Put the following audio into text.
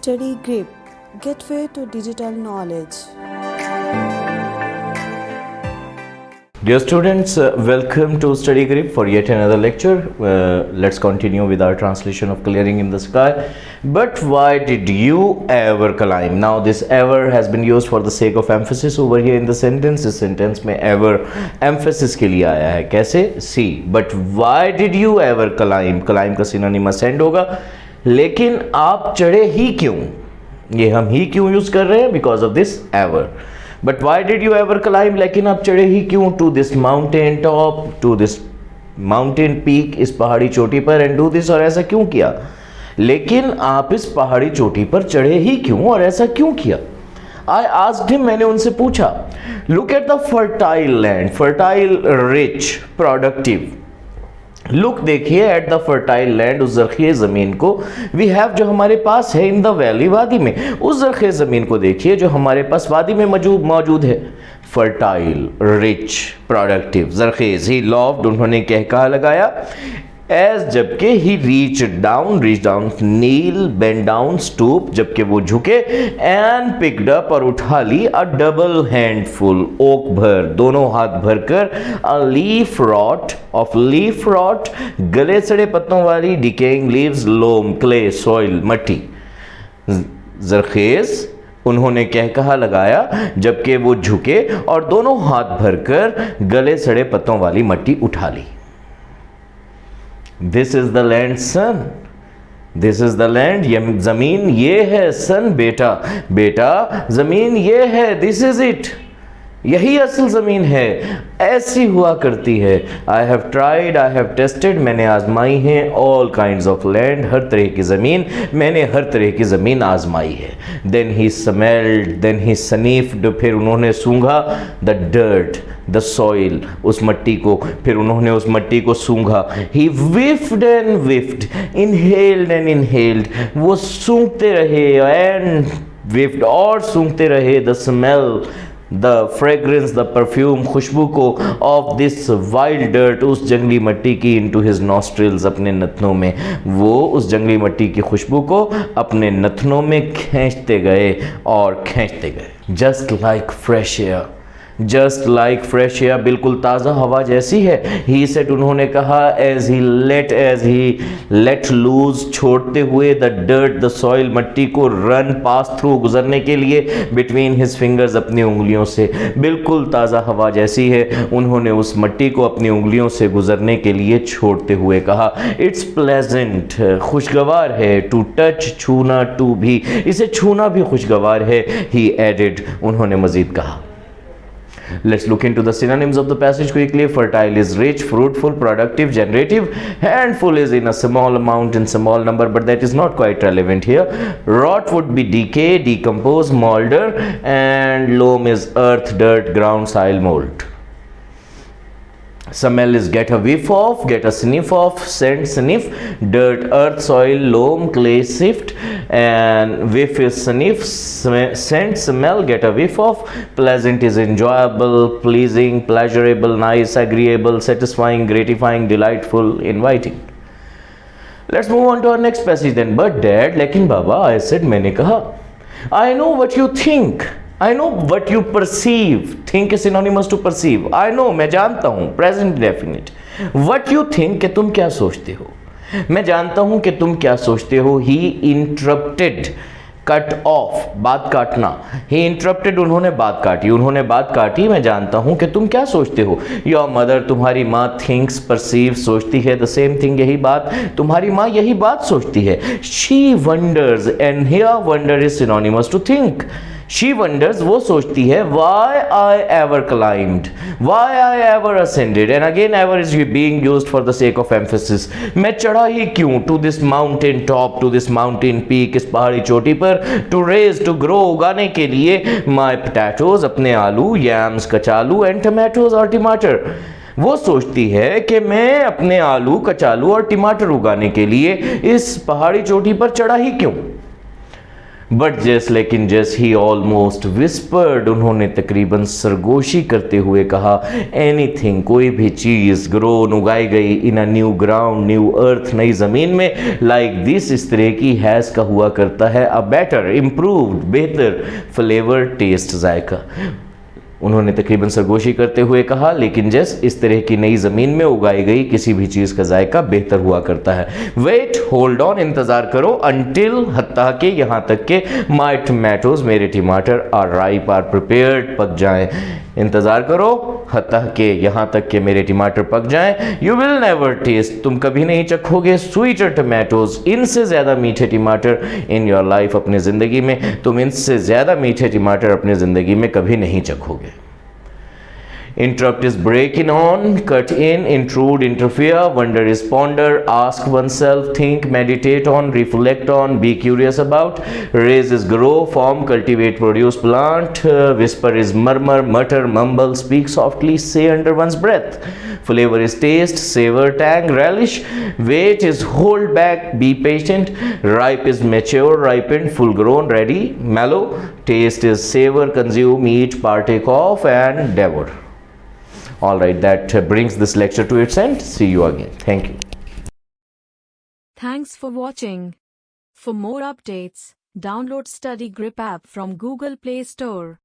Study Grip, Gateway to Digital Knowledge. Dear students, welcome to Study Grip for yet another lecture. Let's continue with our translation of Clearing in the Sky. But why did you ever climb? Now this ever has been used for the sake of emphasis over here in the sentence. इस sentence में ever emphasis के लिए आया है. कैसे? See. But why did you ever climb? Climb का synonym ascend होगा. लेकिन आप चढ़े ही क्यों? ये हम ही क्यों यूज कर रहे हैं? Because of this ever. But why did you ever climb? लेकिन आप चढ़े ही क्यों? To this mountain top, to this mountain peak, इस पहाड़ी चोटी पर, and do this, और ऐसा क्यों किया? लेकिन आप इस पहाड़ी चोटी पर चढ़े ही क्यों और ऐसा क्यों किया? I asked him, मैंने उनसे पूछा. Look at the fertile land, fertile, rich, productive. Look देखिए एट द फर्टाइल लैंड, उस जरखे ज़मीन को. वी हैव, जो हमारे पास है, इन द वैली, वादी में. उस जरखे ज़मीन को देखिए जो हमारे पास वादी में मौजूद है. फर्टाइल, रिच, प्रोडक्टिव, जरखेज. ही लॉफ्ड, उन्होंने कहा लगाया. एज, जबकि. He reach down, kneel, bend down, stoop, जबकि वो झुके. एंड पिक्ड अप, और उठा ली. अ डबल हैंडफुल, ओक भर, दोनों हाथ भर कर. A leaf rot, of leaf rot, गले सड़े पत्तों वाली. Decaying leaves, loam, clay, soil, मट्टी. जरखेज, उन्होंने कहा लगाया जबकि वो झुके और दोनों हाथ भरकर गले सड़े पत्तों वाली मट्टी उठा ली. This is the land son, this is the land, ये जमीन ये है. सन, बेटा, बेटा जमीन ये है. दिस इज इट, यही असल ज़मीन है, ऐसी हुआ करती है. I have tried, I have tested, मैंने आजमाई है. ऑल काइंड्स ऑफ लैंड, हर तरह की ज़मीन, मैंने हर तरह की ज़मीन आजमाई है. Then he smelled, then he sniffed, फिर उन्होंने सूंघा. द डर्ट, द सॉइल, उस मट्टी को, फिर उन्होंने उस मट्टी को सूंघा. He whiffed and whiffed, inhaled and inhaled, वो सूंघते रहे एंड विफ्ड, और सूंघते रहे. The smell, the fragrance, the perfume, खुशबू को. ऑफ दिस वाइल्ड डर्ट, उस जंगली मट्टी की. इनटू हिज नॉस्ट्रिल्स, अपने नथनों में. वो उस जंगली मट्टी की खुशबू को अपने नथनों में खींचते गए और खींचते गए. Just like fresh air, just like fresh air, बिल्कुल ताज़ा हवा जैसी है. ही सेड, उन्होंने कहा. एज ही लेट लूज, छोड़ते हुए. द डर्ट, द सॉइल, मट्टी को. रन, पास थ्रू, गुजरने के लिए. बिटवीन हिज फिंगर्स, अपनी उंगलियों से. बिल्कुल ताज़ा हवा जैसी है. उन्होंने उस मट्टी को अपनी उंगलियों से गुजरने के लिए छोड़ते हुए कहा. इट्स प्लेजेंट, खुशगवार है. टू टच, छूना. टू भी, इसे छूना भी खुशगवार है. ही एडेड, उन्होंने मजीद कहा. Let's look into the synonyms of the passage quickly. Fertile is rich, fruitful, productive, generative. Handful is in a small amount, in small number, but that is not quite relevant here. Rot would be decay, decompose, molder, and loam is earth, dirt, ground, soil, mold. Smell is get a whiff of, get a sniff of, scent, sniff. Dirt, earth, soil, loam, clay, sift. And whiff is sniff, scent, smell, get a whiff of. Pleasant is enjoyable, pleasing, pleasurable, nice, agreeable, satisfying, gratifying, delightful, inviting. Let's move on to our next passage then. But dad, लेकिन बाबा, I said, मैंने कहा. I know what you think. I know what you perceive. Think is synonymous to perceive. I know, मैं जानता हूँ. Present definite. What you think, कि तुम क्या सोचते हो. मैं जानता हूँ कि तुम क्या सोचते हो. He interrupted, cut off, बात काटना. He interrupted, उन्होंने बात काटी. उन्होंने बात काटी. मैं जानता हूँ कि तुम क्या सोचते हो. Your mother, तुम्हारी माँ. Thinks, perceive, सोचती है. The same thing, यही बात. तुम्हारी माँ यही बात सोचती है. She wonders, and here wonder is synonymous to think. She wonders, वो सोचती है. Why I ever climbed, why I ever ascended, and again ever is being used for the sake of emphasis. मैं चढ़ा ही क्यों. To this mountain top, to this mountain peak, इस पहाड़ी चोटी पर. To raise, to grow, उगाने के लिए. My potatoes, अपने आलू. Yams, कचालू, and tomatoes और टमाटर. वो सोचती है कि मैं अपने आलू, कचालू और टमाटर उगाने के लिए इस पहाड़ी चोटी पर चढ़ा ही क्यों. बट जस लेकिन जस ही ऑलमोस्ट विस्पर्ड, उन्होंने तकरीबन सरगोशी करते हुए कहा, एनीथिंग, कोई भी चीज़, ग्रोन, उगाई गई, इन अ न्यू ग्राउंड, न्यू अर्थ, नई ज़मीन में, लाइक दिस, इस तरह की, हैज़ का हुआ करता है अ बेटर, इम्प्रूव्ड, बेहतर, फ्लेवर, टेस्ट, जायका। उन्होंने तकरीबन सरगोशी करते हुए कहा, लेकिन जस इस तरह की नई ज़मीन में उगाई गई किसी भी चीज़ का जायका बेहतर हुआ करता है। वेट, होल्ड ऑन, इंतज़ार करो, अनटिल, हत्ता के, यहाँ तक के, माई टमाटोज, मेरे टमाटर, आर राइप, आर प्रिपेयर्ड, पक जाएं। इंतज़ार करो, हत्ता के, यहाँ तक के मेरे टमाटर पक जाएं। यू विल नेवर टेस्ट, तुम कभी नहीं चखोगे, स्वीटर टमाटोज, इनसे ज़्यादा मीठे टमाटर, इन योर लाइफ, अपनी ज़िंदगी में तुम इनसे ज़्यादा मीठे टमाटर अपनी ज़िंदगी में कभी नहीं चखोगे। Interrupt is break in on, cut in, intrude, interfere, wonder is ponder, ask oneself, think, meditate on, reflect on, be curious about, raise is grow, form, cultivate, produce, plant, whisper is murmur, mutter, mumble, speak softly, say under one's breath, flavor is taste, savor, tang, relish, wait is hold back, be patient, ripe is mature, ripened, full grown, ready, mellow, taste is savor, consume, eat, partake of, and devour. All right, that brings this lecture to its end. See you again. Thank you. Thanks for watching. For more updates, download Study Grip app from Google Play Store.